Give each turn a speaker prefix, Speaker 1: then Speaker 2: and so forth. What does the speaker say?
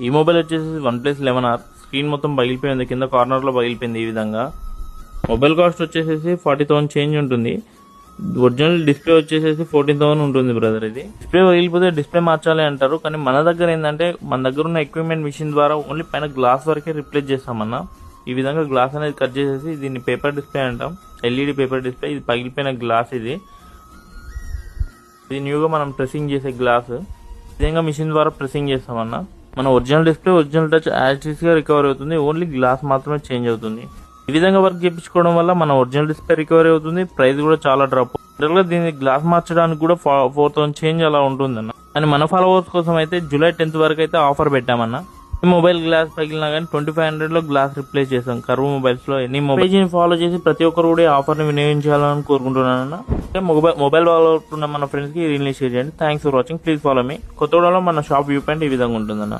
Speaker 1: ఈ మొబైల్ వచ్చేసి OnePlus 11R. Screen మొత్తం పగిలిపోయింది, కింద కార్నర్లో పగిలిపోయింది. ఈ విధంగా మొబైల్ కాస్ట్ వచ్చేసేసి 40,000 చేంజ్ ఉంటుంది. ఒరిజినల్ డిస్ప్లే వచ్చేసేసి 14,000 ఉంటుంది బ్రదర్. ఇది డిస్ప్లే పగిలిపోతే డిస్ప్లే మార్చాలి అంటారు, కానీ మన దగ్గర ఏంటంటే మన దగ్గర ఉన్న ఎక్విప్మెంట్ మిషన్ ద్వారా ఓన్లీ పైన గ్లాస్ వరకే రిప్లేస్ చేస్తామన్నా. ఈ విధంగా గ్లాస్ అనేది కట్ చేసేసి దీన్ని పేపర్ డిస్ప్లే అంటాం, LED పేపర్ డిస్ప్లే. ఇది పగిలిపోయిన గ్లాస్. ఇది న్యూగా మనం ప్రెసింగ్ చేసే గ్లాస్. ఈ విధంగా మిషన్ ద్వారా ప్రెసింగ్ చేస్తామన్నా మన original display original touch as గా రికవర్ అవుతుంది. ఓన్లీ గ్లాస్ మాత్రమే చేంజ్ అవుతుంది. ఈ విధంగా వర్క్ చేయించుకోవడం వల్ల మన ఒరిజినల్ డిస్ప్లే రికవరీ అవుతుంది, ప్రైస్ కూడా చాలా డ్రాప్. దీన్ని గ్లాస్ మార్చడానికి కూడా 4,000 చేంజ్ అలా ఉంటుందన్న. అని మన ఫాలోవర్స్ కోసం అయితే July 10th వరకు అయితే ఆఫర్ పెట్టామన్నా. ఈ మొబైల్ గ్లాస్ పగిలినా కానీ 2500 లో గ్లాస్ రిప్లేస్ చేస్తాం. కర్వ్ మొబైల్స్ లో ఎన్ని పేజీని ఫాలో చేసి ప్రతి ఒక్కరు కూడా ఆఫర్ ని వినియోగించాలని కోరుకుంటున్నాను. మొబైల్ వాడుతున్న మన ఫ్రెండ్స్ కి రిలీజ్ చేయండి. Thanks for watching. Please follow me. కొత్తగూడలో మన షాప్ వ్యూ పాయింట్ ఈ విధంగా ఉంటుందన్న.